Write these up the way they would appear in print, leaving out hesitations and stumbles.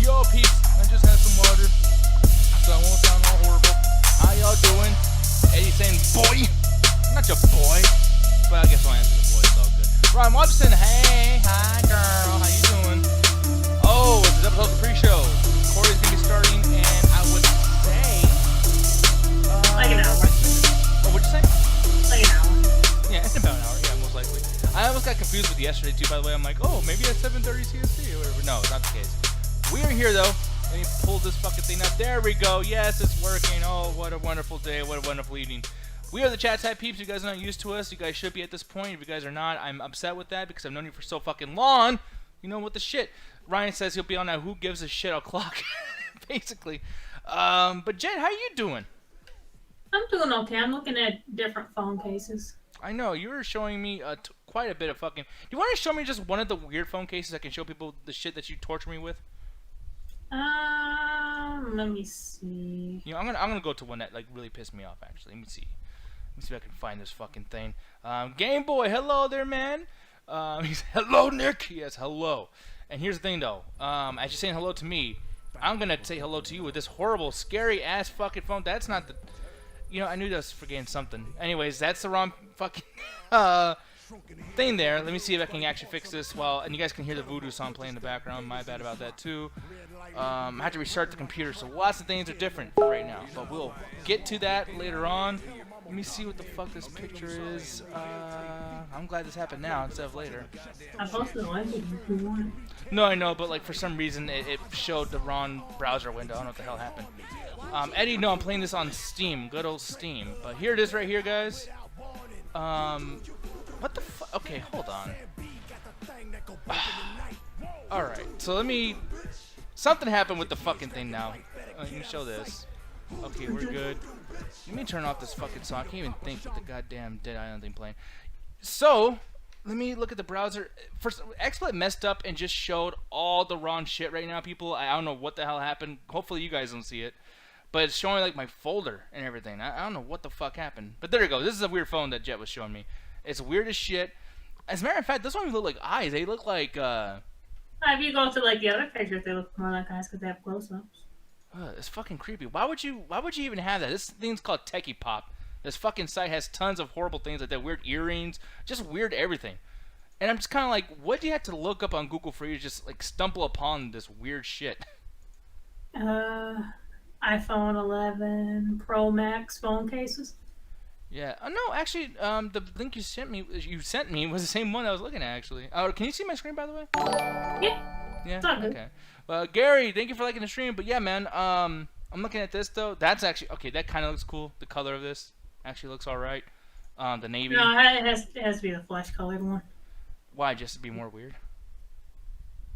Yo, peeps, I just had some water, so I won't sound all horrible. How y'all doing? Eddie saying, boy. Not your boy, but I guess I'll answer the boy, it's all good. Ryan Watson, hey, hi, girl, how you doing? Oh, it's this episode of the pre-show. Corey's going to be starting, and I would say... like an hour. Oh, what'd you say? Like an hour. Yeah, it's about an hour, yeah, most likely. I almost got confused with yesterday, too, by the way. I'm like, oh, maybe at 7:30 CST or whatever. No, it's not the case. We are here, though. Let me pull this fucking thing up. There we go. Yes, it's working. Oh, what a wonderful day. What a wonderful evening. We are the chat type peeps. You guys are not used to us. You guys should be at this point. If you guys are not, I'm upset with that because I've known you for so fucking long. You know what the shit. Ryan says he'll be on that who gives a shit o'clock, basically. But Jen, how you doing? I'm doing okay. I'm looking at different phone cases. I know, you were showing me quite a bit of fucking... Do you want to show me just one of the weird phone cases I can show people the shit that you torture me with? Let me see. You know, I'm gonna go to one that like really pissed me off, actually. Let me see if I can find this fucking thing. Game Boy, hello there, man. He's hello, Nick. Yes, hello. And here's the thing, though. As you're saying hello to me, I'm gonna say hello to you with this horrible, scary ass fucking phone. That's not the... You know, I knew that was forgetting something. Anyways, that's the wrong fucking thing there. Let me see if I can actually fix this while... And you guys can hear the voodoo song playing in the background. My bad about that, too. I have to restart the computer, so lots of things are different for right now. But we'll get to that later on. Let me see what the fuck this picture is. I'm glad this happened now instead of later. I posted a link if you want. No, I know, but like for some reason it showed the wrong browser window. I don't know what the hell happened. Eddie, no, I'm playing this on Steam. Good old Steam. But here it is right here, guys. What the fuck? Okay, hold on. Alright, so let me... Something happened with the fucking thing now. Let me show this. Okay, we're good. Let me turn off this fucking song. I can't even think with the goddamn Dead Island thing playing. So, let me look at the browser. First, XSplit messed up and just showed all the wrong shit right now, people. I don't know what the hell happened. Hopefully you guys don't see it. But it's showing like my folder and everything. I don't know what the fuck happened. But there you go. This is a weird phone that Jet was showing me. It's weird as shit. As a matter of fact, this one even look like eyes. They look like, If you go to like the other pictures, they look more like eyes because they have close-ups. It's fucking creepy. Why would you even have that? This thing's called Techie Pop. This fucking site has tons of horrible things like that. Weird earrings. Just weird everything. And I'm just kind of like, what do you have to look up on Google for you to just like stumble upon this weird shit? iPhone 11 Pro Max phone cases. Yeah. No, actually, the link you sent me was the same one I was looking at, actually. Oh, can you see my screen, by the way? Yeah. Yeah. It's all good. Okay. Well, Gary, thank you for liking the stream. But yeah, man, I'm looking at this though. That's actually okay. That kind of looks cool. The color of this actually looks all right. The navy. No, it has to be the flesh colored one. Why? Just to be more weird?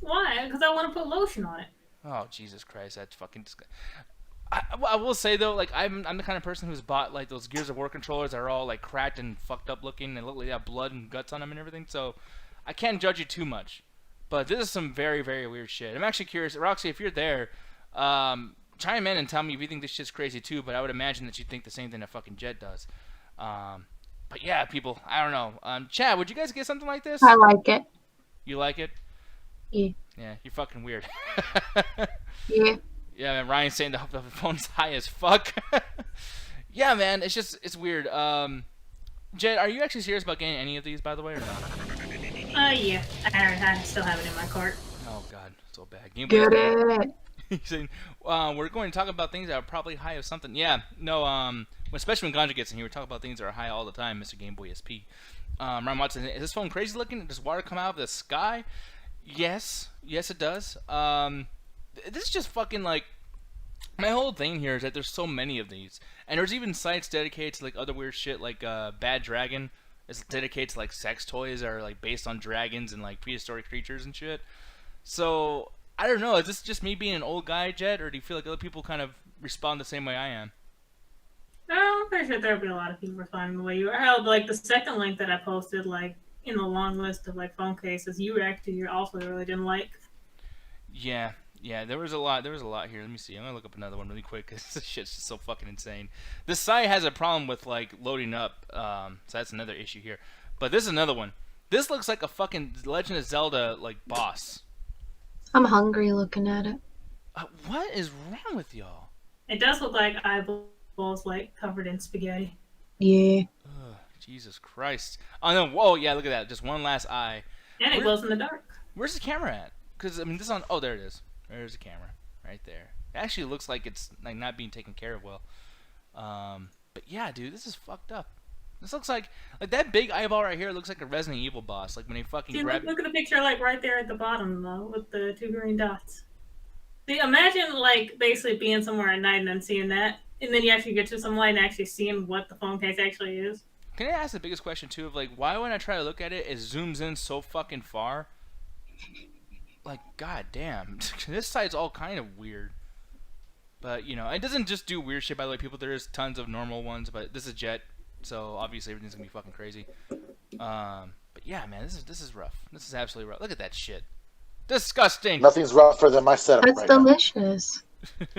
Why? Because I want to put lotion on it. Oh, Jesus Christ, that's fucking disgusting. I will say though, like I'm the kind of person who's bought like those Gears of War controllers that are all like cracked and fucked up looking and look like they have blood and guts on them and everything. So I can't judge you too much. But this is some very, very weird shit. I'm actually curious, Roxy, if you're there, chime in and tell me if you think this shit's crazy too. But I would imagine that you think the same thing that fucking Jet does. But yeah, people, I don't know. Chad, would you guys get something like this? I like it. You like it? Yeah. Yeah, you're fucking weird. Yeah. Yeah, man, Ryan's saying the phone's high as fuck. Yeah, man, it's weird. Jed, are you actually serious about getting any of these, by the way, or not? Yeah. I still have it in my cart. Oh, God, so bad. Get it. He's saying, we're going to talk about things that are probably high of something. Yeah, no, especially when Ganja gets in here, we talk about things that are high all the time, Mr. Game Boy SP. Ryan Watson, is this phone crazy looking? Does water come out of the sky? Yes, it does. This is just fucking like my whole thing here is that there's so many of these, and there's even sites dedicated to like other weird shit like Bad Dragon is dedicated to like sex toys that are like based on dragons and like prehistoric creatures and shit. So I don't know, is this just me being an old guy, Jed, or do you feel like other people kind of respond the same way I am? No, I'm pretty sure there'll be a lot of people responding the way you are. Hell, like the second link that I posted, like in the long list of like phone cases, you also really didn't like. Yeah, there was a lot here. Let me see. I'm gonna look up another one really quick because this shit's just so fucking insane. This site has a problem with like loading up, so that's another issue here. But this is another one. This looks like a fucking Legend of Zelda like boss. I'm hungry looking at it. What is wrong with y'all? It does look like eyeballs like covered in spaghetti. Yeah. Ugh, Jesus Christ. Oh no! Whoa! Yeah, look at that. Just one last eye. And it glows in the dark. Where's the camera at? Because I mean, this on. Oh, there it is. There's the camera right there. It actually looks like it's like not being taken care of well. But yeah, dude, this is fucked up. This looks like that big eyeball right here looks like a Resident Evil boss. Like when they fucking See, grab. look at the picture, like right there at the bottom, though, with the 2 green dots. See, imagine like basically being somewhere at night and then seeing that, and then you actually get to some light and actually seeing what the phone case actually is. Can I ask the biggest question too? Of like, why when I try to look at it, it zooms in so fucking far? Like, goddamn, this site's all kind of weird. But you know, it doesn't just do weird shit. By the way, people, there is tons of normal ones, but this is Jet, so obviously everything's gonna be fucking crazy. But yeah, man, this is rough. This is absolutely rough. Look at that shit. Disgusting. Nothing's rougher than my setup That's right delicious.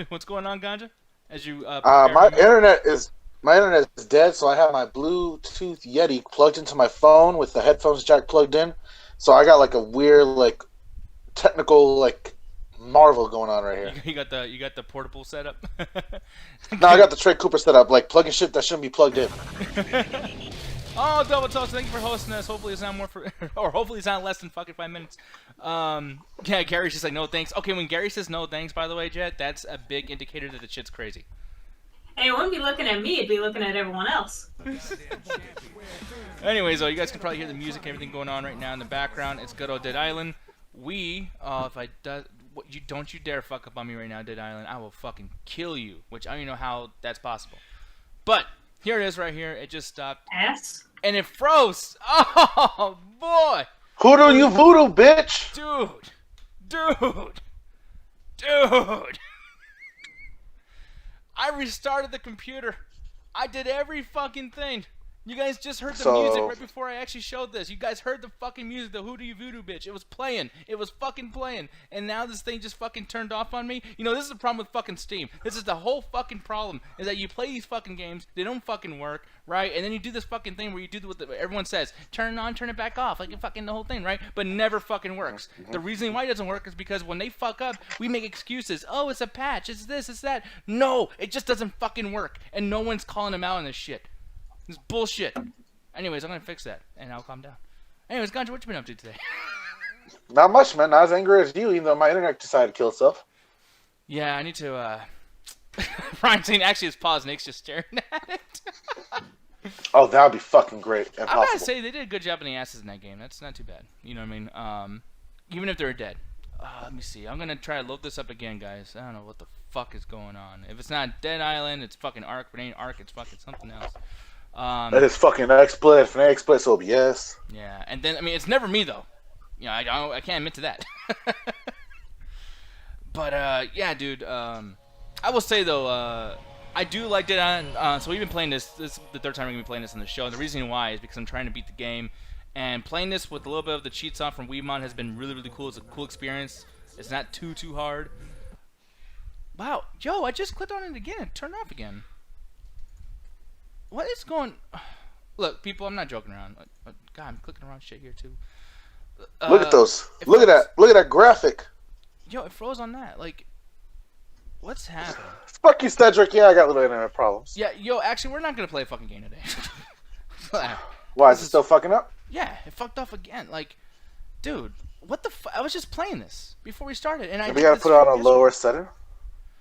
What's going on, Ganja? As you My internet is dead, so I have my Bluetooth Yeti plugged into my phone with the headphones jack plugged in. So I got like a weird like technical like marvel going on right here. You got the portable setup. No, I got the Trey Cooper setup, like plugging shit that shouldn't be plugged in. Oh, Double Toast, thank you for hosting us. Hopefully it's not more for, or hopefully it's not less than fucking 5 minutes. Yeah, Gary's just like, no thanks. Okay, when Gary says no thanks, by the way, Jet, that's a big indicator that the shit's crazy. Hey, it wouldn't be looking at me, it'd be looking at everyone else. Anyways, though, you guys can probably hear the music and everything going on right now in the background. It's good old Dead Island. If I don't you dare fuck up on me right now, Dead Island. I will fucking kill you, which I don't even know how that's possible. But here it is right here. It just stopped. Ass? And it froze. Oh, boy. Hoodoo, you voodoo, bitch! Dude. I restarted the computer. I did every fucking thing. You guys just heard the music right before I actually showed this. You guys heard the fucking music, the Hoodoo Voodoo bitch. It was playing. It was fucking playing. And now this thing just fucking turned off on me. You know, this is the problem with fucking Steam. This is the whole fucking problem, is that you play these fucking games, they don't fucking work, right? And then you do this fucking thing where you do what everyone says. Turn it on, turn it back off. Like fucking the whole thing, right? But never fucking works. The reason why it doesn't work is because when they fuck up, we make excuses. Oh, it's a patch. It's this, it's that. No, it just doesn't fucking work. And no one's calling them out on this shit. This bullshit. Anyways, I'm gonna fix that, and I'll calm down. Anyways, Ganja, what you been up to today? Not much, man. Not as angry as you, even though my internet decided to kill itself. Yeah, I need to, Ryan saying actually it's paused, Nick's just staring at it. Oh, that would be fucking great. I gotta say, they did a good job in the asses in that game. That's not too bad. You know what I mean? Even if they're dead. Let me see. I'm gonna try to load this up again, guys. I don't know what the fuck is going on. If it's not Dead Island, it's fucking Ark. If it ain't Ark, it's fucking something else. That is fucking XSplit. If an XSplit's OBS. Yeah, and then, I mean, it's never me, though. You know, I can't admit to that. But, yeah, dude, I will say, though, I do like Dead Island. So we've been playing this. This is the third time we're going to be playing this on the show. And the reason why is because I'm trying to beat the game. And playing this with a little bit of the cheats on from Weedmon has been really, really cool. It's a cool experience. It's not too hard. Wow. Yo, I just clicked on it again. It turned off again. What is going... Look, people, I'm not joking around. God, I'm clicking around shit here, too. Look at those. Look at that. Look at that graphic. Yo, it froze on that. Like, what's happening? Fuck you, Cedric. Yeah, I got little internet problems. Yeah, yo, actually, we're not going to play a fucking game today. Why, is it still fucking up? Yeah, it fucked off again. Like, dude, what the I was just playing this before we started. And Maybe you gotta put it on a lower setting?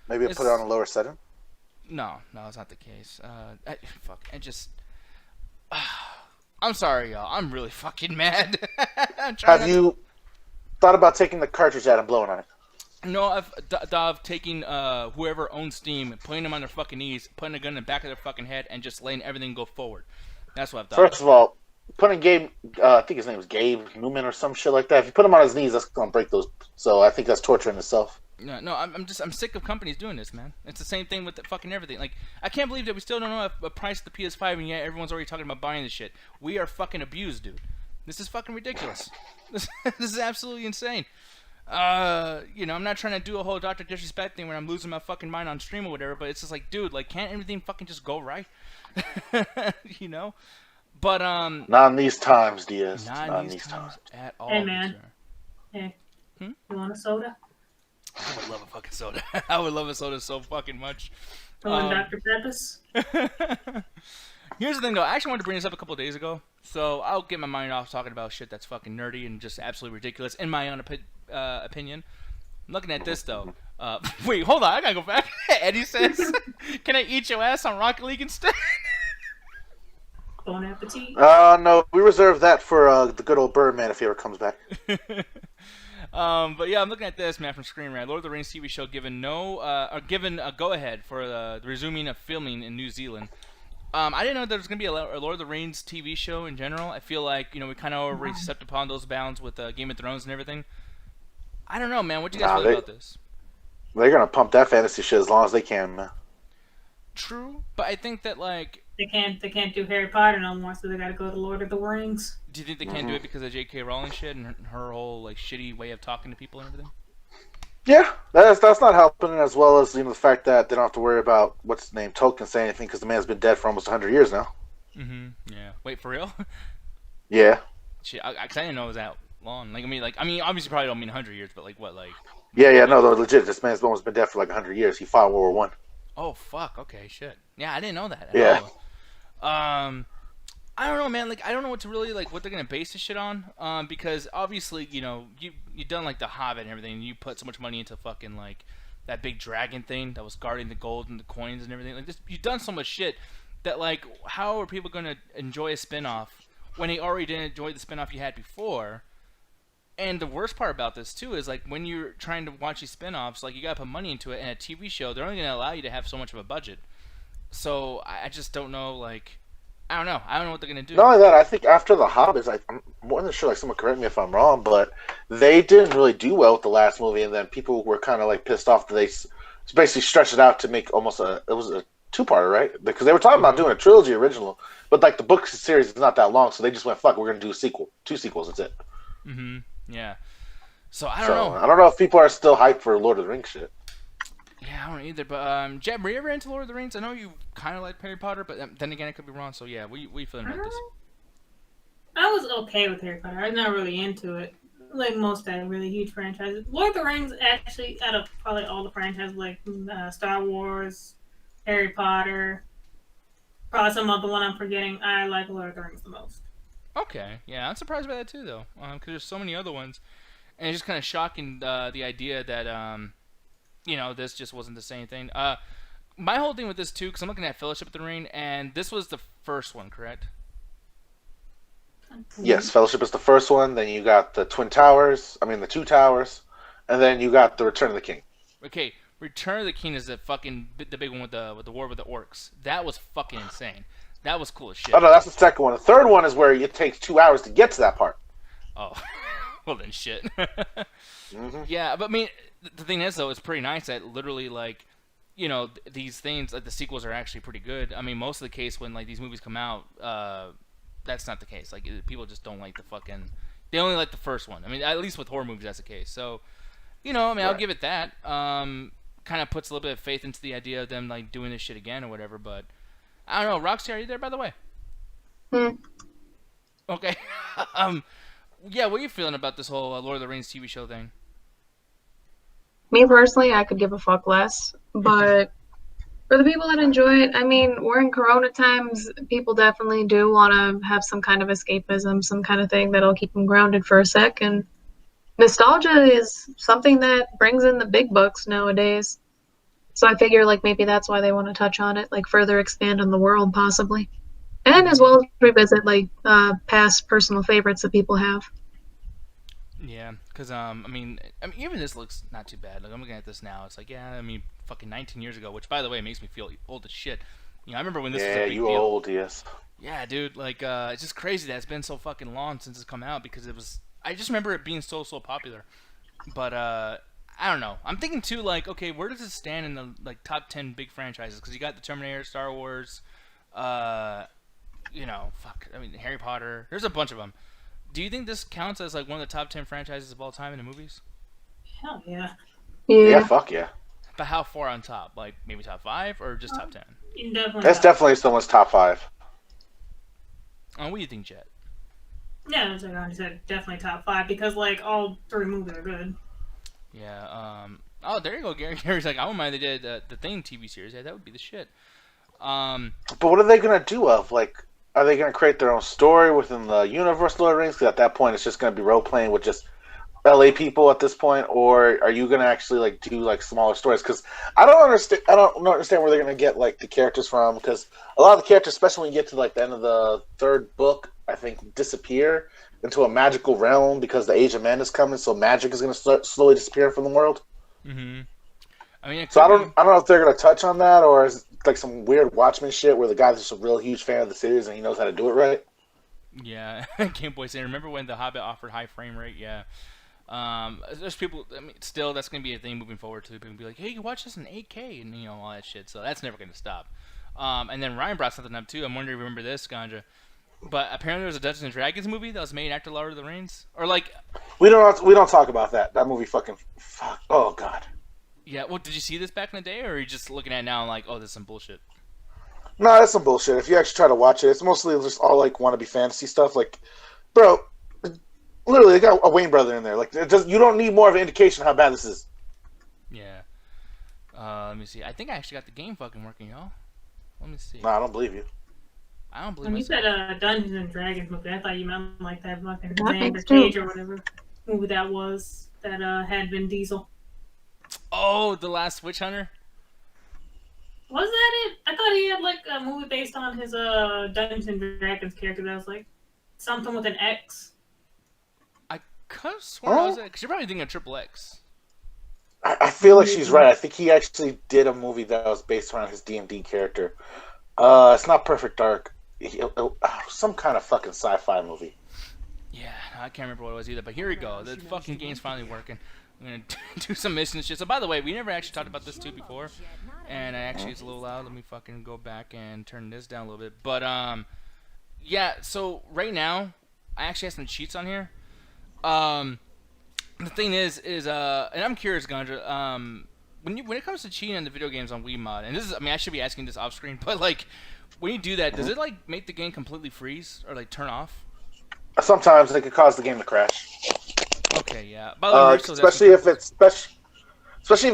Maybe put it on a lower setting? No, that's not the case. Fuck, it just... I'm sorry, y'all. I'm really fucking mad. Have you thought about taking the cartridge out and blowing on it? No, I've taken whoever owns Steam, putting them on their fucking knees, putting a gun in the back of their fucking head, and just letting everything go forward. That's what I've thought. First of all, putting Gabe, I think his name was Gabe Newman or some shit like that. If you put him on his knees, that's gonna break those. So I think that's torture in itself. No, I'm sick of companies doing this, man. It's the same thing with the fucking everything. Like, I can't believe that we still don't know a price of the PS5, and yet everyone's already talking about buying this shit. We are fucking abused, dude. This is fucking ridiculous. This is absolutely insane. You know, I'm not trying to do a whole Dr. Disrespect thing where I'm losing my fucking mind on stream or whatever, but it's just like, dude, like, can't everything fucking just go right? You know? But, not in these times, Diaz. Not in these times at all. Hey, man. Sir. Hey. You want a soda? would love a fucking soda. I would love a soda so fucking much. On Dr. Pepper's. Here's the thing, though. I actually wanted to bring this up a couple of days ago, so I'll get my mind off talking about shit that's fucking nerdy and just absolutely ridiculous, in my own opinion. I'm looking at this, though. Wait, hold on. I gotta go back. Eddie says, can I eat your ass on Rocket League instead? Bon appetit. No, we reserve that for the good old Birdman if he ever comes back. But yeah, I'm looking at this, man, from Screen Rant. Lord of the Rings TV show given a go-ahead for the resuming of filming in New Zealand. I didn't know there was going to be a Lord of the Rings TV show in general. I feel like, we kind of already stepped upon those bounds with Game of Thrones and everything. I don't know, man. What do you guys feel about this? They're going to pump that fantasy shit as long as they can, man. True, but I think that, like... They can't do Harry Potter no more, so they gotta go to Lord of the Rings. Do you think they can't do it because of J.K. Rowling shit and her whole, like, shitty way of talking to people and everything? Yeah, that's not helping, as well as the fact that they don't have to worry about what's his name Tolkien saying anything because the man's been dead for almost 100 years now. Yeah. Wait, for real? Yeah. Shit, I didn't know it was that long. Like, I mean, obviously, probably don't mean 100 years, but like what, like? Yeah. No, though, legit. This man's almost been dead for like 100 years. He fought World War One. Oh fuck. Okay, shit. Yeah, I didn't know that at Yeah. all. I don't know, man. Like, I don't know what to really what they're gonna base this shit on. Because obviously, you've done like The Hobbit and everything. And you put so much money into fucking like that big dragon thing that was guarding the gold and the coins and everything. Like this, you've done so much shit that like, how are people gonna enjoy a spinoff when they already didn't enjoy the spinoff you had before? And the worst part about this too is like when you're trying to watch these spinoffs, like you gotta put money into it. And a TV show, they're only gonna allow you to have so much of a budget. So I just don't know, like. I don't know what they're gonna do. Not only that, I think after The Hobbit, I'm more than sure, like, someone correct me if I'm wrong, but they didn't really do well with the last movie, and then people were kind of like pissed off that they basically stretched it out to make almost it was a two-parter, right? Because they were talking about doing a trilogy original, but like the book series is not that long, so they just went, fuck, we're gonna do a sequel, 2 sequels, that's it. Yeah. So I don't know. I don't know if people are still hyped for Lord of the Rings shit. Yeah, I don't either. But Jeb, were you ever into Lord of the Rings? I know you kind of like Harry Potter, but then again, I could be wrong. So yeah, what you feeling about this? I was okay with Harry Potter. I was not really into it. Like most really huge franchises. Lord of the Rings, actually, out of probably all the franchises, like Star Wars, Harry Potter, probably some other one I'm forgetting, I like Lord of the Rings the most. Okay, yeah, I'm surprised by that too, though, because there's so many other ones, and it's just kind of shocking the idea that this just wasn't the same thing. My whole thing with this too, because I'm looking at Fellowship of the Ring, and this was the first one, correct? Yes, Fellowship is the first one. Then you got the Two Towers, and then you got the Return of the King. Okay, Return of the King is the big one with the war with the orcs. That was fucking insane. That was cool as shit. Oh no, that's the second one. The third one is where it takes 2 hours to get to that part. Oh, well then shit. Yeah, but I mean, the thing is though, it's pretty nice that literally like, these things like the sequels are actually pretty good. I mean, most of the case when like these movies come out, that's not the case. Like people just don't like they only like the first one. I mean, at least with horror movies that's the case. So, I'll give it that. Kind of puts a little bit of faith into the idea of them like doing this shit again or whatever. But I don't know. Roxy, are you there by the way? Okay. Yeah, what are you feeling about this whole Lord of the Rings TV show thing? Me personally, I could give a fuck less, but for the people that enjoy it, I mean, we're in Corona times. People definitely do want to have some kind of escapism, some kind of thing that'll keep them grounded for a sec. And nostalgia is something that brings in the big bucks nowadays. So I figure like maybe that's why they want to touch on it, like further expand on the world possibly. And as well as revisit like past personal favorites that people have. Yeah, because I mean, even this looks not too bad. Like I'm looking at this now, it's like, yeah, I mean, fucking 19 years ago, which by the way makes me feel old as shit. I remember when this was a big deal. Yeah, you old, yes. Yeah, dude, like it's just crazy that it's been so fucking long since it's come out because it was. I just remember it being so popular, but I don't know. I'm thinking too, like, okay, where does it stand in the like top 10 big franchises? Because you got the Terminator, Star Wars, Harry Potter. There's a bunch of them. Do you think this counts as like one of the top 10 franchises of all time in the movies? Hell yeah. Yeah, fuck yeah. But how far on top? Like maybe top 5 or just top 10? That's definitely someone's top 5. What do you think, Jet? Yeah, like I said, definitely top 5 because like all 3 movies are good. Yeah, Oh, there you go, Gary. Gary's like, I wouldn't mind if they did the Thing TV series. Yeah, that would be the shit. But what are they gonna do? Like, are they gonna create their own story within the universe of Lord of the Rings? Because at that point, it's just gonna be role playing with just LA people at this point, or are you gonna actually like do like smaller stories? Because I don't understand. I don't understand where they're gonna get like the characters from. Because a lot of the characters, especially when you get to like the end of the third book, I think disappear into a magical realm because the Age of Man is coming. So magic is gonna start slowly disappearing from the world. Mm-hmm. I mean, So I don't know if they're gonna touch on that, or is it like some weird Watchmen shit where the guy's just a real huge fan of the series and he knows how to do it right. Yeah, Game Boy saying, remember when The Hobbit offered high frame rate? Yeah. There's people. I mean, still, that's gonna be a thing moving forward too. People can be like, "Hey, you watch this in 8K," and you know all that shit. So that's never gonna stop. And then Ryan brought something up too. I'm wondering if you remember this, Ganja. But apparently there was a Dungeons and Dragons movie that was made after Lord of the Rings, or like. We don't talk about that. That movie fucking fuck. Oh god. Yeah. Well, did you see this back in the day, or are you just looking at it now and like, oh, this is some bullshit? No, that's some bullshit. If you actually try to watch it, it's mostly just all like wannabe fantasy stuff. Like, bro, literally, they got a Wayne brother in there. Like, you don't need more of an indication of how bad this is. Yeah. Let me see. I think I actually got the game fucking working, y'all. Let me see. No, I don't believe you. I don't believe When you myself. said Dungeons and Dragons movie, I thought you meant like that fucking That Xander makes Cage sense. or whatever movie that was that had Vin Diesel. Oh, The Last Witch Hunter. Was that it? I thought he had like a movie based on his Dungeons and Dragons character that was like something with an X. I could have sworn I was because you're probably thinking of Triple X. I feel like she's right. I think he actually did a movie that was based around his D&D character. It's not Perfect Dark. Some kind of fucking sci-fi movie. Yeah, I can't remember what it was either. But here we go. The fucking game's finally working. I'm gonna do some mission shit. So by the way, we never actually talked about this too before, and it's a little loud. Let me fucking go back and turn this down a little bit. But yeah. So right now, I actually have some cheats on here. The thing is, and I'm curious, Ganja. When it comes to cheating in the video games on Wiimote, and this is, I mean, I should be asking this off screen, but like, when you do that, does it like make the game completely freeze or like turn off? Sometimes it could cause the game to crash. Okay, yeah. By the way, especially if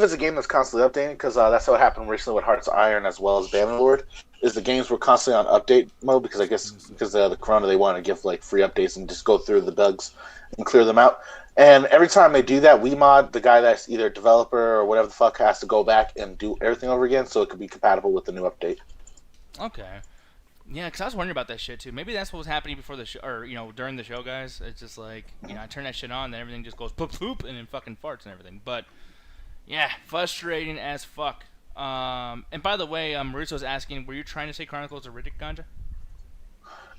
it's a game that's constantly updating, because that's what happened recently with Hearts of Iron as well as Bannerlord. Is the games were constantly on update mode because I guess because of the corona they want to give like free updates and just go through the bugs and clear them out. And every time they do that, Wiimote, the guy that's either a developer or whatever the fuck, has to go back and do everything over again so it could be compatible with the new update. Okay. Yeah, because I was wondering about that shit too. Maybe that's what was happening before the show, or during the show, guys. It's just like I turn that shit on, then everything just goes poop poop, and then fucking farts and everything. But yeah, frustrating as fuck. And by the way, Marusso's asking, were you trying to say Chronicles of Riddick, Ganja?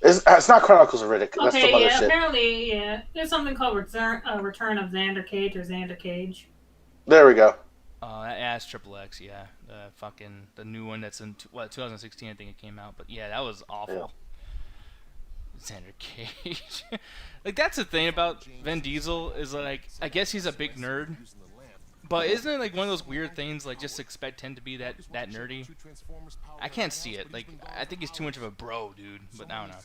It's not Chronicles of Riddick. That's Okay, some other yeah, shit. apparently, yeah. There's something called Return of Xander Cage or Xander Cage. There we go. That's Triple X, yeah. The new one that's in 2016, I think it came out. But yeah, that was awful. Yeah. Xander Cage. Like, that's the thing about Vin Diesel is like, I guess he's a big nerd. But isn't it like one of those weird things, like just expect him to be that nerdy? I can't see it. Like, I think he's too much of a bro, dude. But I don't know.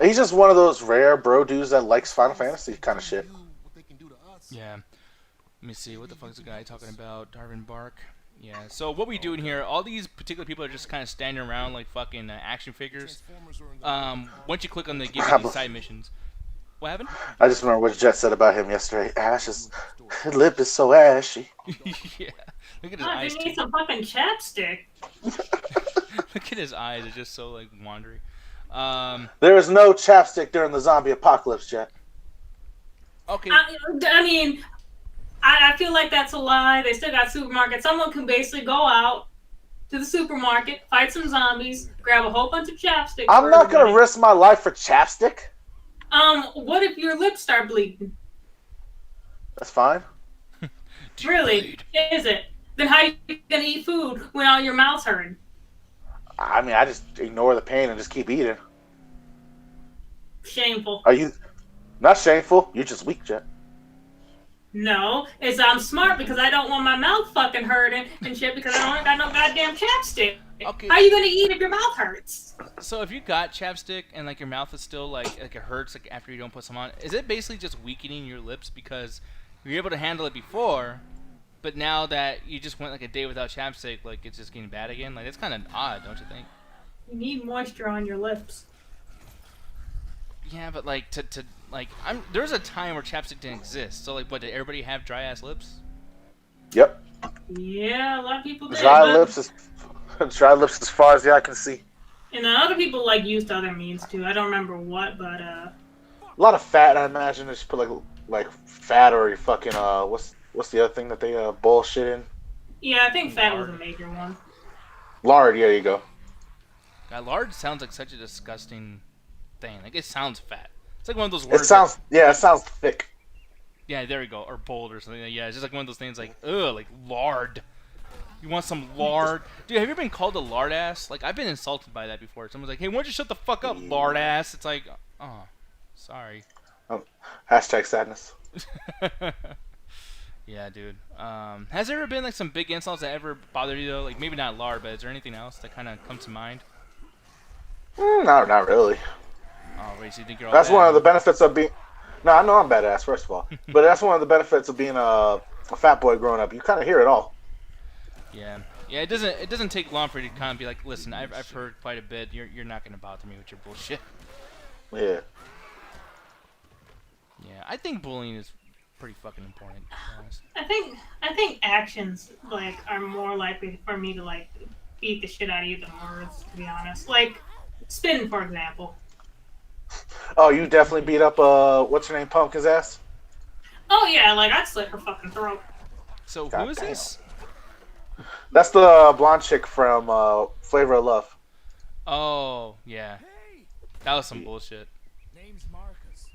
He's just one of those rare bro dudes that likes Final Fantasy kind of shit. Yeah. Let me see. What the fuck is the guy talking about? Darwin Bark. Yeah. So what we do in here, all these particular people are just kind of standing around like fucking action figures. Once you click on the give you these side missions. What happened? I just remember what Jet said about him yesterday. His lip is so ashy. Yeah. Look at his Oh, eyes. they need some fucking chapstick. Look at his eyes. They're just so like wandery. There is no chapstick during the zombie apocalypse, Jet. Okay. I mean, I feel like that's a lie. They still got supermarkets. Someone can basically go out to the supermarket, fight some zombies, grab a whole bunch of chapsticks. I'm not going to risk my life for chapstick. What if your lips start bleeding? That's fine. Really? Is it? Then how are you going to eat food when all your mouth's hurting? I mean, I just ignore the pain and just keep eating. Shameful. Are you... Not shameful. You're just weak, Jet. No, I'm smart because I don't want my mouth fucking hurting and shit because I don't got no goddamn chapstick. Okay. How are you gonna eat if your mouth hurts? So if you got chapstick and like your mouth is still like it hurts like after you don't put some on, is it basically just weakening your lips because you're able to handle it before, but now that you just went like a day without chapstick, like it's just getting bad again. Like it's kind of odd, don't you think? You need moisture on your lips. Yeah, but like to like there's a time where chapstick didn't exist. So like, what did everybody have dry ass lips? Yep. Yeah, a lot of people did. Dry lips as far as the eye can see. And then other people like used other means too. I don't remember what, but A lot of fat, I imagine. They just put like fat or you fucking what's the other thing that they boil shit in? yeah, I think fat was a major one. Lard. Yeah, you go. God, lard sounds like such a disgusting thing. Like it sounds fat. It's like one of those words. It sounds thick. Yeah, there we go. Or bold or something. Yeah, it's just like one of those things like, ugh, like lard. You want some lard? Dude, have you ever been called a lard ass? Like, I've been insulted by that before. Someone's like, hey, why don't you shut the fuck up, lard ass? It's like, oh, sorry. Hashtag sadness. Yeah, dude. Has there ever been, like, some big insults that ever bothered you, though? Like, maybe not lard, but is there anything else that kind of comes to mind? Not really. Oh, wait, so you think you're all That's bad? one of the benefits of being... No, I know I'm badass, first of all. But that's one of the benefits of being a fat boy growing up. You kind of hear it all. Yeah. Yeah, it doesn't take long for you to kind of be like, listen, I've heard quite a bit. You're not going to bother me with your bullshit. Yeah. Yeah, I think bullying is pretty fucking important, to be honest. I think actions like are more likely for me to like beat the shit out of you than words, to be honest. Like spitting, for example. Oh, you definitely beat up what's her name, Pumpkin's ass? Oh yeah, like I'd slit her fucking throat. So God who is damn. this? That's the blonde chick from Flavor of Love. Oh, yeah. That was some bullshit. Name's Marcus.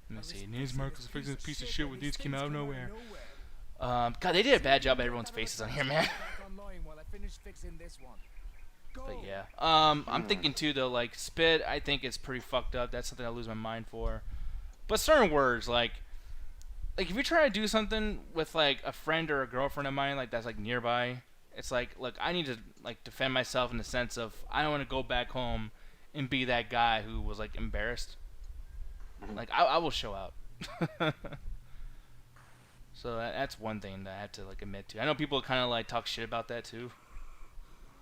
Let me see. Name's Marcus, fixing this piece of shit with these came out of nowhere. God, they did a bad job at everyone's faces on here, man. But yeah. I'm thinking too though, like spit. I think it's pretty fucked up. That's something I lose my mind for. But certain words, like if you're trying to do something with like a friend or a girlfriend of mine, like that's like nearby, it's like, look, I need to like defend myself in the sense of I don't want to go back home and be that guy who was like embarrassed. Like I will show out. So that's one thing that I have to like admit to. I know people kind of like talk shit about that too.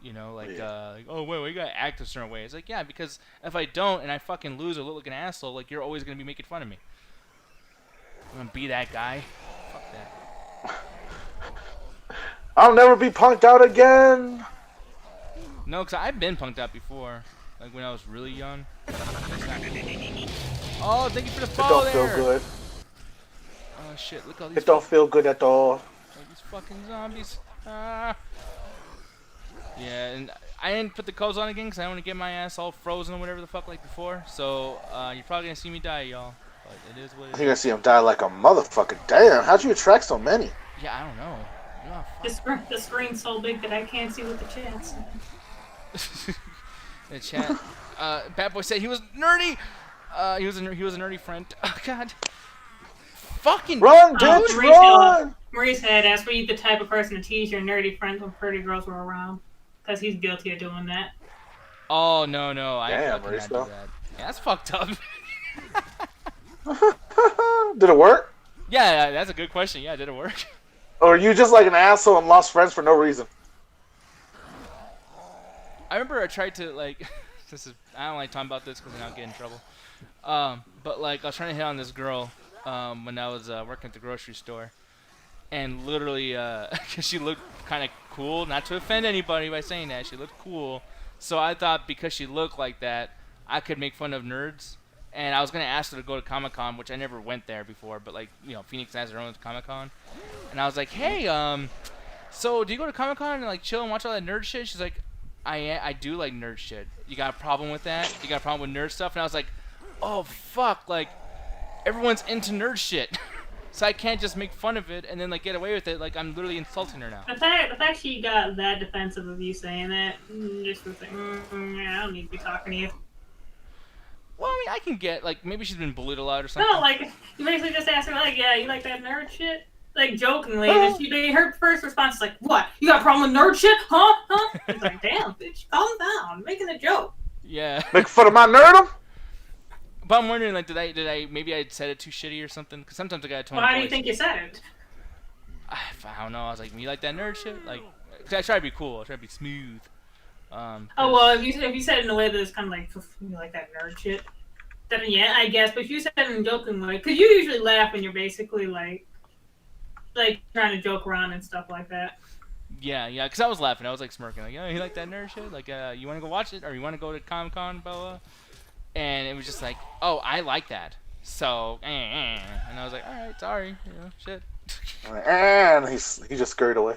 You know, like, like, oh, wait, you gotta act a certain way. It's like, yeah, because if I don't and I fucking lose or look like an asshole, like, you're always gonna be making fun of me. I'm gonna be that guy. Fuck that. I'll never be punked out again. No, because I've been punked out before. Like, when I was really young. Oh, thank you for the It follow don't there. feel good. Oh, shit, look at all these. It don't feel good at all. Like these fucking zombies. Ah. Yeah, and I didn't put the codes on again because I don't want to get my ass all frozen or whatever the fuck like before. So, you're probably going to see me die, y'all. But it is what it is. You're gonna see him die like a motherfucker. Damn, how'd you attract so many? Yeah, I don't know. Oh, The screen's so big that I can't see what the chat's. The chat. Bad Boy said he was nerdy. He was a nerdy friend. Oh, God. Fucking Run, bitch, run! Maurice had asked, were you the type of person to tease your nerdy friends when pretty girls were around? Because he's guilty of doing that. Oh, no. I Damn, fucking not do Mauricio. that. Yeah, that's fucked up. Did it work? Yeah, that's a good question. Yeah, did it work? Or are you just like an asshole and lost friends for no reason? I remember I tried to, like, I don't like talking about this because then I'll get in trouble. But, like, I was trying to hit on this girl when I was working at the grocery store. And literally, because she looked kind of cool, not to offend anybody by saying that, she looked cool. So I thought because she looked like that, I could make fun of nerds. And I was going to ask her to go to Comic-Con, which I never went there before, but, like, you know, Phoenix has their own Comic-Con. And I was like, hey, so do you go to Comic-Con and, like, chill and watch all that nerd shit? She's like, I do like nerd shit. You got a problem with that? You got a problem with nerd stuff? And I was like, oh, fuck, like, everyone's into nerd shit. So I can't just make fun of it and then, like, get away with it. Like, I'm literally insulting her now. The fact she got that defensive of you saying that, just was like, yeah, I don't need to be talking to you. Well, I mean, I can get, like, maybe she's been bullied a lot or something. No, like, you basically just asked her, like, yeah, you like that nerd shit? Like, jokingly, and her first response is like, what? You got a problem with nerd shit? Huh? It's like, damn, bitch, calm down. I'm making a joke. Yeah. Make fun of my nerdum? But I'm wondering, like, maybe I said it too shitty or something? Because sometimes I got a tone Well, of how do you voice. think you said it? I don't know. I was like, you like that nerd shit? Like, 'cause I try to be cool. I try to be smooth. Oh well, if you said it in a way that it's kind of like you like that nerd shit, then yeah, I guess. But if you said it in a joking way, because you usually laugh when you're basically like trying to joke around and stuff like that. Yeah, because I was laughing. I was like smirking, like, you like that nerd shit? Like, you want to go watch it, or you want to go to Comic Con, blah, blah. And it was just like, oh, I like that. So, and I was like, all right, sorry, shit. And he just scurried away.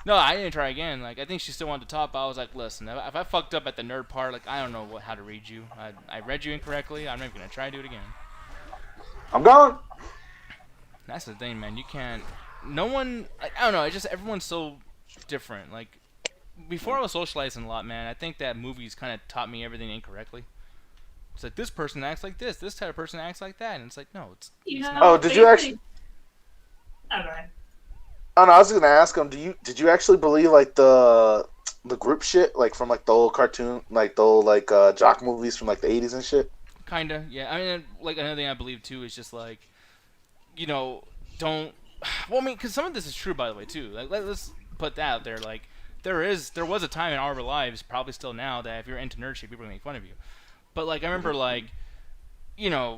No, I didn't try again. Like, I think she still wanted to talk, but I was like, listen, if I fucked up at the nerd part, like, I don't know how to read you. I read you incorrectly. I'm never gonna try to do it again. I'm gone. That's the thing, man. You can't. No one. I don't know. It's just everyone's so different. Like, before I was socializing a lot, man. I think that movies kind of taught me everything incorrectly. It's like this person acts like this. This type of person acts like that, and it's like, no, it's Yeah. not. Oh, did you actually? Alright. Oh no, I was gonna ask him. Did you actually believe like the group shit, like from like the old cartoon, like the old like jock movies from like the 80s and shit? Kinda, yeah. I mean, like another thing I believe too is just like, don't. Well, I mean, because some of this is true, by the way, too. Like, let's put that out there. Like, there was a time in our lives, probably still now, that if you're into nerd shit, people would make fun of you. But like, I remember like,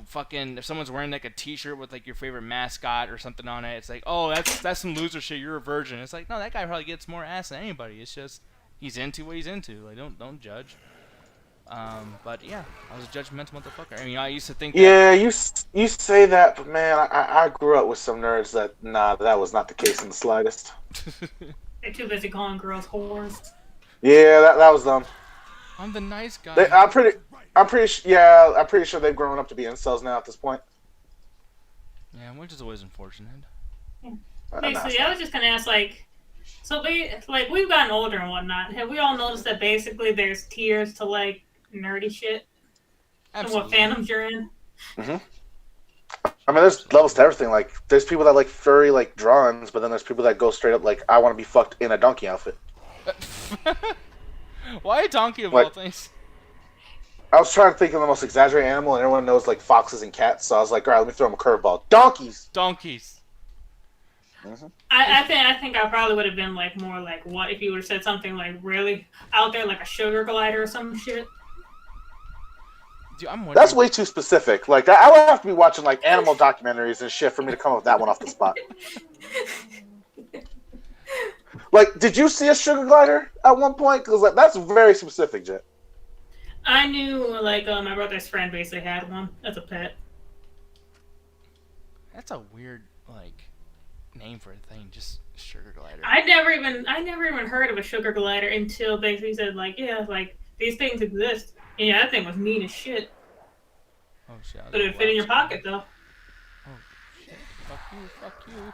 fucking if someone's wearing like a T-shirt with like your favorite mascot or something on it, it's like, oh, that's some loser shit. You're a virgin. It's like, no, that guy probably gets more ass than anybody. It's just he's into what he's into. Like, don't judge. But yeah, I was a judgmental motherfucker. I mean, I used to think that. Yeah, you say that, but man, I grew up with some nerds that that was not the case in the slightest. They're too busy calling girls whores. Yeah, that was them. I'm the nice guy. I'm pretty sure they've grown up to be incels now at this point. Yeah, which is always unfortunate. Basically, I was just gonna ask, like, so like we've gotten older and whatnot. Have we all noticed that basically there's tiers to like nerdy shit Absolutely. and what fandoms you're in? Mm-hmm. I mean, there's levels to everything. Like, there's people that like furry like drawings, but then there's people that go straight up like, I want to be fucked in a donkey outfit. Why a donkey of Like, all things? I was trying to think of the most exaggerated animal, and everyone knows like foxes and cats. So I was like, all right, let me throw them a curveball. Donkeys. Donkeys. Mm-hmm. I think I probably would have been like more like what if you would have said something like really out there like a sugar glider or some shit. Dude, I'm wondering. That's way too specific. Like, I would have to be watching like animal documentaries and shit for me to come up with that one off the spot. Like, did you see a sugar glider at one point? Because like, that's very specific, Jet. I knew like my brother's friend basically had one as a pet. That's a weird like name for a thing. Just sugar glider. I never even heard of a sugar glider until basically said like yeah like these things exist. And yeah, that thing was mean as shit. Oh shit. But it would fit in your pocket though. Oh shit. Fuck you.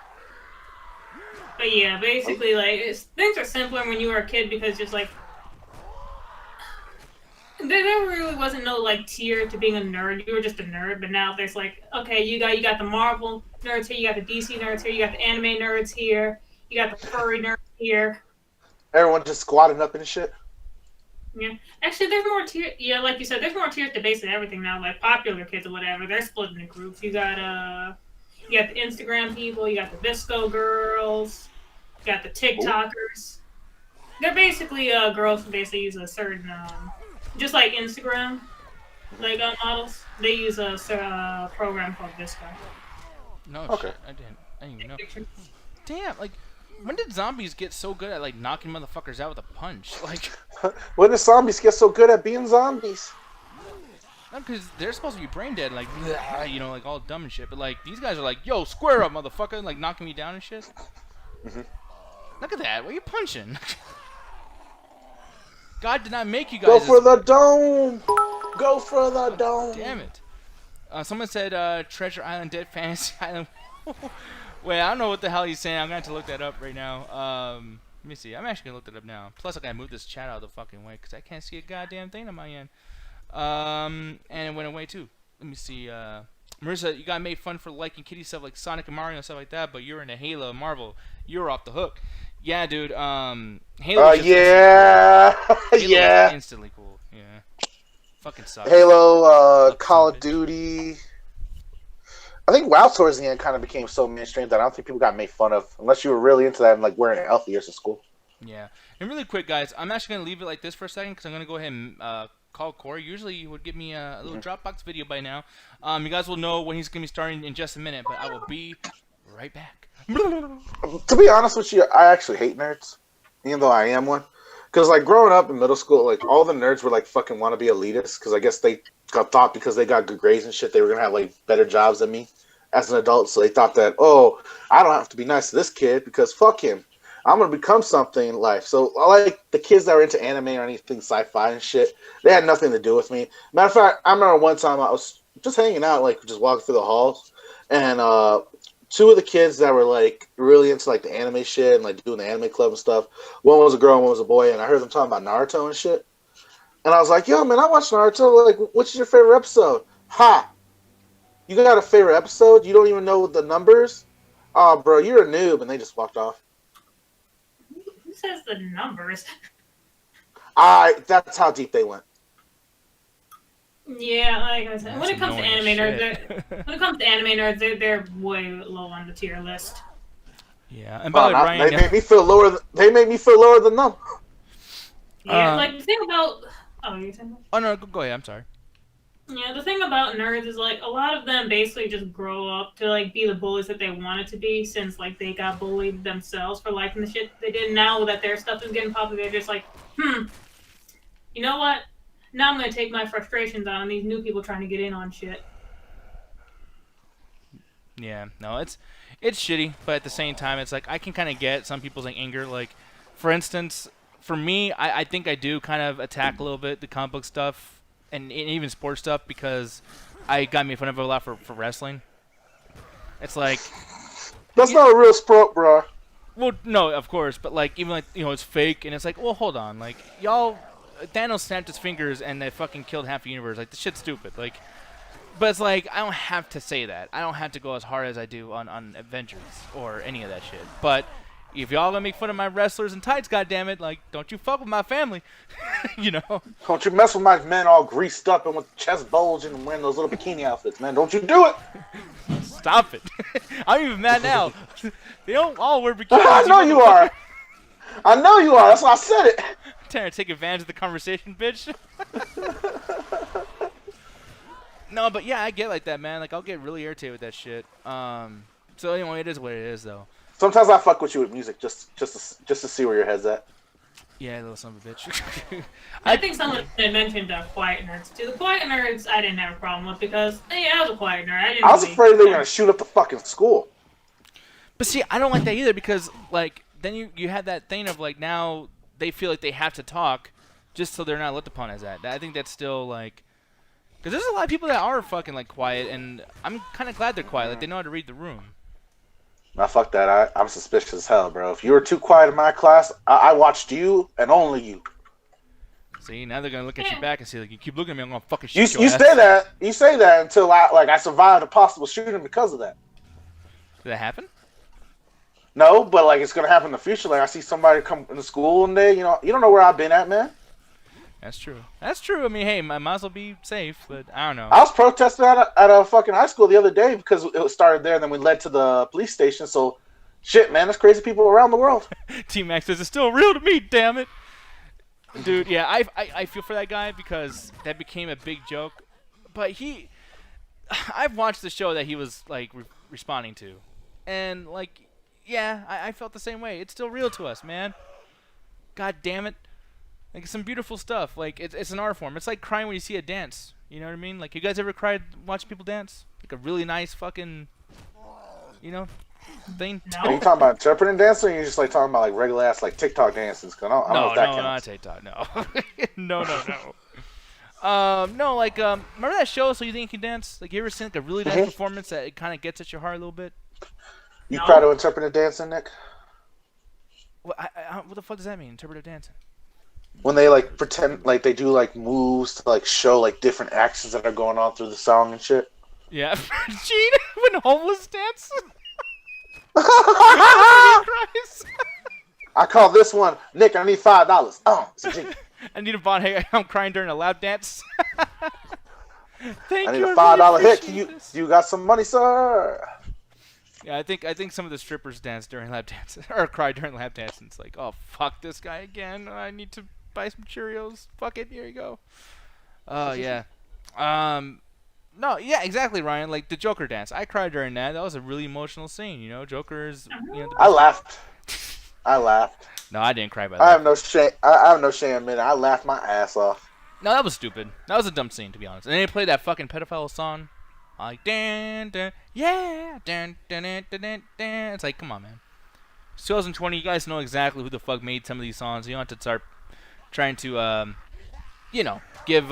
But yeah, basically like things are simpler when you were a kid because just like there really wasn't no like tier to being a nerd. You were just a nerd. But now there's like okay, you got the Marvel nerds here, you got the DC nerds here, you got the anime nerds here, you got the furry nerds here. Everyone just squatting up and shit. Yeah, actually, there's more tiers. Yeah, like you said, there's more tiers to basically everything now. Like popular kids or whatever, they're split into groups. You got the Instagram people, you got the Visco girls, you got the TikTokers. They're basically girls who basically use a certain just like Instagram, like models. They use a program called Visco. No Okay. shit. I didn't even know. Damn, like when did zombies get so good at like knocking motherfuckers out with a punch? Like When did zombies get so good at being zombies? not because they're supposed to be brain dead, like like all dumb and shit. But like these guys are like, yo, square up, motherfucker, like knocking me down and shit. Mm-hmm. Look at that. What are you punching? God did not make you guys. Go for the dome. Go for the dome. Damn it. Someone said Treasure Island, Dead Fantasy Island. Wait, I don't know what the hell he's saying. I'm going to have to look that up right now. Let me see. I'm actually going to look that up now. Plus, I got to move this chat out of the fucking way because I can't see a goddamn thing on my end. And it went away too. Let me see. Marissa, you got made fun for liking kitty stuff like Sonic and Mario and stuff like that, but you're into Halo and Marvel. You're off the hook. Yeah, dude. Halo. Yeah. Halo Yeah. was instantly cool. Yeah. Fucking sucks. Halo, Call of Duty. I think WoW towards the end kind of became so mainstream that I don't think people got made fun of unless you were really into that and like wearing healthy years of school. Yeah. And really quick, guys, I'm actually going to leave it like this for a second because I'm going to go ahead and call Corey. Usually he would give me a little Dropbox video by now. You guys will know when he's going to be starting in just a minute, but I will be right back. To be honest with you, I actually hate nerds, even though I am one. Because like growing up in middle school, like all the nerds were like fucking want to be elitists because I guess they got thought because they got good grades and shit they were going to have like better jobs than me as an adult. So they thought that, oh, I don't have to be nice to this kid because fuck him. I'm going to become something in life. So I like the kids that were into anime or anything sci-fi and shit. They had nothing to do with me. Matter of fact, I remember one time I was just hanging out, like just walking through the halls. And two of the kids that were like really into like the anime shit and like doing the anime club and stuff. One was a girl and one was a boy. And I heard them talking about Naruto and shit. And I was like, yo, man, I watched Naruto. Like, what's your favorite episode? Ha! You got a favorite episode? You don't even know the numbers? Oh, bro, you're a noob. And they just walked off. Who says the numbers? That's how deep they went. Yeah, like I said, when That's it comes to annoying anime shit. nerds, they're way low on the tier list. Yeah. And by the way, Ryan, They made me feel lower. They made me feel lower than them. Yeah, like the thing about you saying that? oh, no, go ahead. I'm sorry. Yeah, the thing about nerds is like a lot of them basically just grow up to like be the bullies that they wanted to be since like they got bullied themselves for liking the shit they did. Now that their stuff is getting popular, they're just like, you know what? Now I'm gonna take my frustrations out on these new people trying to get in on shit. Yeah, no, it's shitty, but at the same time, it's like I can kind of get some people's like anger. Like, for instance, for me, I think I do kind of attack a little bit the comic book stuff and even sports stuff because I got made fun of a lot for wrestling. It's like That's not a real sport, bro. well, no, of course, but like even like it's fake, and it's like well, hold on, like y'all, Thanos snapped his fingers and they fucking killed half the universe. Like this shit's stupid. Like. But it's like, I don't have to say that. I don't have to go as hard as I do on Avengers or any of that shit. But if y'all gonna make fun of my wrestlers and tights, goddammit, like, don't you fuck with my family. you know? Don't you mess with my men all greased up and with chest bulging and wearing those little bikini outfits, man. Don't you do it. Stop it. I'm even mad now. They don't all wear bikinis. I know you are. I know you are. That's why I said it. Trying to take advantage of the conversation, bitch. No, but yeah, I get like that, man. Like, I'll get really irritated with that shit. So anyway, it is what it is, though. Sometimes I fuck with you with music just to see where your head's at. Yeah, little son of a bitch. I think someone had mentioned quiet nerds too. The quiet nerds I didn't have a problem with because I was a quiet nerd. I was afraid they were gonna shoot up the fucking school. But see, I don't like that either because like then you have that thing of like now they feel like they have to talk just so they're not looked upon as that. I think that's still like because there's a lot of people that are fucking like quiet, and I'm kind of glad they're quiet. Like they know how to read the room. Nah, fuck that. I'm suspicious as hell, bro. If you were too quiet in my class, I watched you and only you. See, now they're gonna look at you back and say like, you keep looking at me, I'm gonna fucking You shoot your ass. say that. You say that until I survived a possible shooting because of that. Did that happen? No, but like it's gonna happen in the future. Like I see somebody come into school one day, you don't know where I've been at, man. That's true. That's true. I mean, hey, I might as well be safe, but I don't know. I was protesting at a fucking high school the other day because it started there, and then we led to the police station. So, shit, man, there's crazy people around the world. T-Max says it's still real to me, damn it. Dude, yeah, I feel for that guy because that became a big joke. But I've watched the show that he was like responding to, and like, yeah, I felt the same way. It's still real to us, man. God damn it. Like, it's some beautiful stuff. Like, it's an art form. It's like crying when you see a dance. You know what I mean? Like, you guys ever cried watching people dance? Like, a really nice fucking, thing? No. Are you talking about interpreting dancing, or are you just like talking about like regular ass like TikTok dances? Cause I don't know if that counts. Not TikTok, no. No, like, remember that show, So You Think You Can Dance? Like, you ever seen like a really nice performance that it kind of gets at your heart a little bit? You No. cry to interpretive dancing, Nick? What the fuck does that mean, interpretive dancing? When they like pretend like they do like moves to like show like different actions that are going on through the song and shit. Yeah, Gene, when homeless dance. Christ. I call this one, Nick, I need $5. Oh, it's a G. I need a bond. Hey, I'm crying during a lap dance. Thank I need you. a I $5 really hit. appreciate this. You got some money, sir? Yeah, I think some of the strippers dance during lap dances or cry during lap dances. It's like, oh fuck this guy again. I need to buy some Cheerios. Fuck it, here you go. Oh yeah. No, yeah, exactly, Ryan. Like the Joker dance. I cried during that. That was a really emotional scene. You know, Joker's. You know, the I best- laughed. I laughed. No, I didn't cry by I that. have no shame. I have no shame in it. I laughed my ass off. No, that was stupid. That was a dumb scene, to be honest. And then they played that fucking pedophile song. Like, dan, dan, yeah, dan, dan, dan, dan, dan, dan. It's like, come on, man. It's 2020. You guys know exactly who the fuck made some of these songs. You don't have to start trying to, you know, give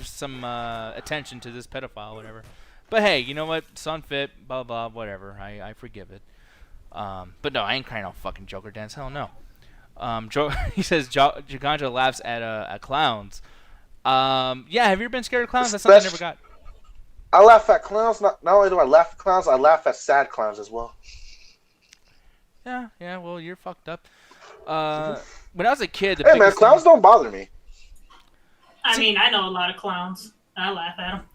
some attention to this pedophile, whatever. But hey, you know what? It's unfit, blah, blah, whatever. I forgive it. But no, I ain't crying no fucking Joker dance. Hell no. He says Giganja laughs at clowns. Yeah, have you ever been scared of clowns? That's something I never got. I laugh at clowns. Not only do I laugh at clowns, I laugh at sad clowns as well. Yeah, well, you're fucked up. When I was a kid, the Hey man, biggest clowns don't bother me. I mean, I know a lot of clowns. I laugh at them.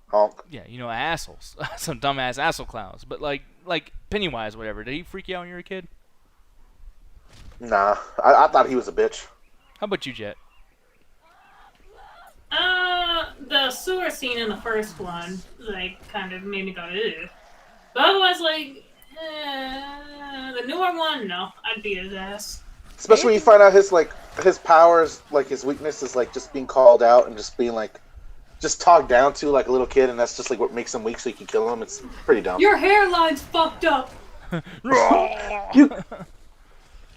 Honk. yeah, you know, assholes. Some dumbass asshole clowns. But like Pennywise, whatever. Did he freak you out when you were a kid? Nah, I thought he was a bitch. How about you, Jet? The sewer scene in the first one, like, kind of made me go, ew. But otherwise, like, the newer one, no, I'd beat his ass. Especially when you find out his powers, like his weakness is like just being called out and just being like, just talked down to like a little kid, and that's just like what makes him weak, so you can kill him. It's pretty dumb. Your hairline's fucked up.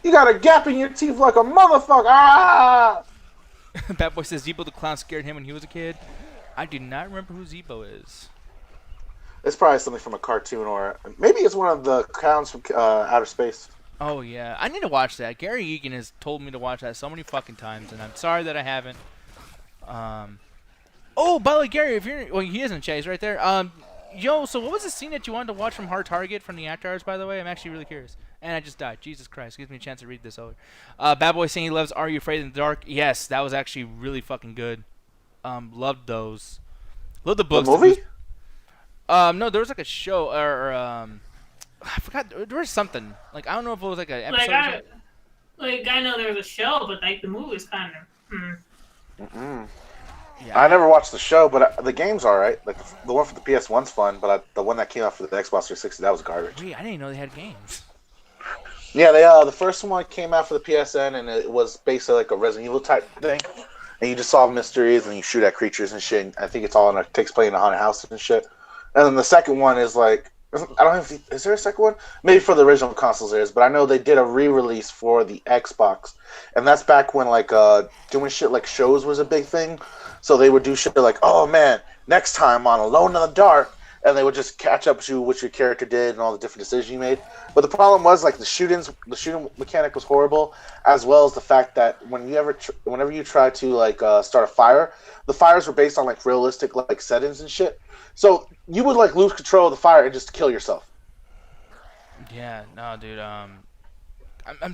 You got a gap in your teeth like a motherfucker. Ah! Bad Boy says Zebo the clown scared him when he was a kid. I do not remember who Zebo is. It's probably something from a cartoon, or maybe it's one of the clowns from outer space. Oh yeah, I need to watch that. Gary Egan has told me to watch that so many fucking times, and I'm sorry that I haven't. Oh, by the way, Gary, if you're he isn't Chase right there. Yo, so what was the scene that you wanted to watch from Hard Target from the After Hours? By the way, I'm actually really curious. And I just died. Jesus Christ, gives me a chance to read this over. Bad Boy saying he loves Are You Afraid in the Dark? Yes, that was actually really fucking good. Loved those. Loved the books. The movie? No, there was like a show or I forgot. There was something like I don't know if it was like an episode. I know there was a show, but like the movie's kind of. Yeah. I never watched the show, but the game's alright. Like the one for the PS1's fun, but the one that came out for the Xbox 360, that was garbage. Wait, I didn't know they had games. Yeah, the first one came out for the PSN, and it was basically like a Resident Evil type thing. And you just solve mysteries, and you shoot at creatures and shit. And I think it's all takes place in a haunted house and shit. And then the second one is like, I don't know if is there a second one? Maybe for the original consoles there is, but I know they did a re-release for the Xbox, and that's back when like doing shit like shows was a big thing. So they would do shit like, oh man, next time on Alone in the Dark, and they would just catch up to what your character did and all the different decisions you made. But the problem was like the shooting mechanic was horrible, as well as the fact that whenever you try to like start a fire, the fires were based on like realistic like settings and shit. So you would like lose control of the fire and just kill yourself. Yeah, no, dude. I'm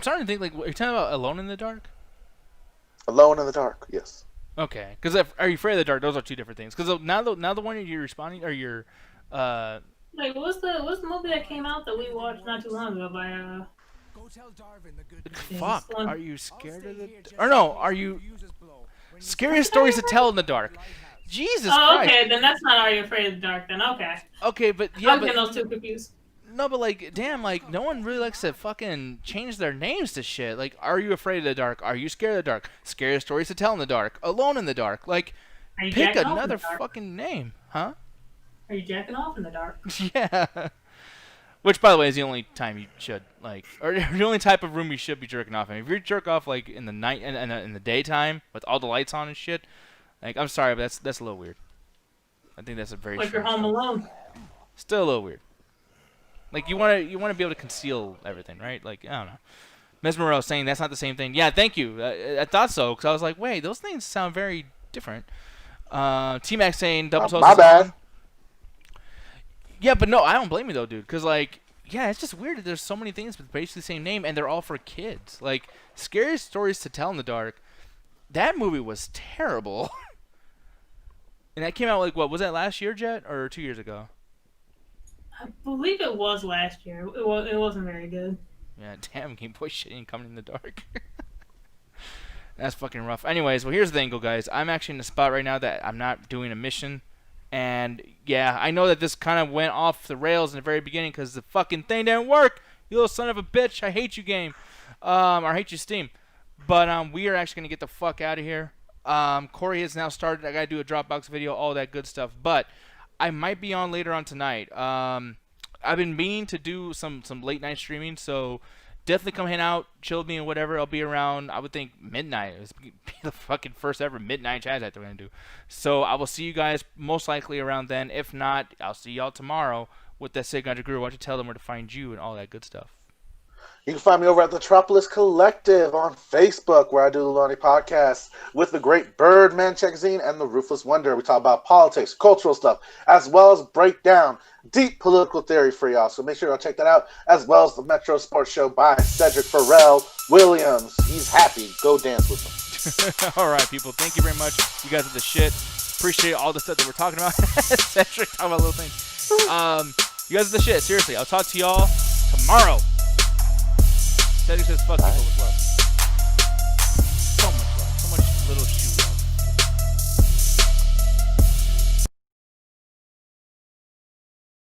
starting to think like, are you talking about Alone in the Dark? Alone in the Dark, yes. Okay, because Are You Afraid of the Dark? Those are two different things. Because now the one you're responding or you're Like what's the movie that came out that we watched not too long ago by Go tell Darwin the good fuck. one- Are you scared of the? Or no? Are you scariest stories to tell in the dark? Jesus Oh, Christ. okay, then that's not Are You Afraid of the Dark then, okay. Okay, but yeah, I'm getting but those two confused. no, but like, damn, like no one really likes to fucking change their names to shit. Like, Are You Afraid of the Dark? Are You Scared of the Dark? Scariest stories to tell in the dark. Alone in the dark. Like, Are you pick jacking off in another the dark? fucking name, huh? Are you jacking off in the dark? Yeah. Which, by the way, is the only time you should like, or the only type of room you should be jerking off in. If you jerk off like in the night and in the daytime with all the lights on and shit, like I'm sorry, but that's a little weird. I think that's a very Like you're strange home thing. alone. Still a little weird. Like you want to be able to conceal everything, right? Like I don't know. Mesmero saying that's not the same thing. Yeah, thank you. I thought so because I was like, wait, those things sound very different. T-Mac saying double toast. My bad. Yeah, but no, I don't blame you though, dude. Cause like, yeah, it's just weird that there's so many things with basically the same name and they're all for kids. Like, Scariest Stories to Tell in the Dark. That movie was terrible. And that came out like what was that last year, Jet, or 2 years ago? I believe it was last year. It wasn't very good. Yeah, damn, Game Boy shit ain't coming in the dark. That's fucking rough. Anyways, well, here's the thing, guys. I'm actually in a spot right now that I'm not doing a mission. And, yeah, I know that this kind of went off the rails in the very beginning because the fucking thing didn't work. You little son of a bitch. I hate you, game. Or I hate you, Steam. But we are actually going to get the fuck out of here. Corey has now started. I got to do a Dropbox video, all that good stuff. But I might be on later on tonight. I've been meaning to do some late night streaming, so definitely come hang out, chill with me and whatever. I'll be around, I would think, midnight. It's be the fucking first ever midnight chat that we're going to do. So I will see you guys most likely around then. If not, I'll see y'all tomorrow with that Sig 100 Guru. Why don't you tell them where to find you and all that good stuff. You can find me over at the Metropolis Collective on Facebook, where I do the Lonely Podcast with the Great Birdman Magazine and the Ruthless Wonder. We talk about politics, cultural stuff, as well as break down deep political theory for y'all. So make sure y'all check that out, as well as the Metro Sports Show by Cedric Farrell Williams. He's happy. Go dance with him. All right, people. Thank you very much. You guys are the shit. Appreciate all the stuff that we're talking about. Cedric talking about little things. You guys are the shit. Seriously. I'll talk to y'all tomorrow. Cedric says fuck people with love. So much love. So much little shoes.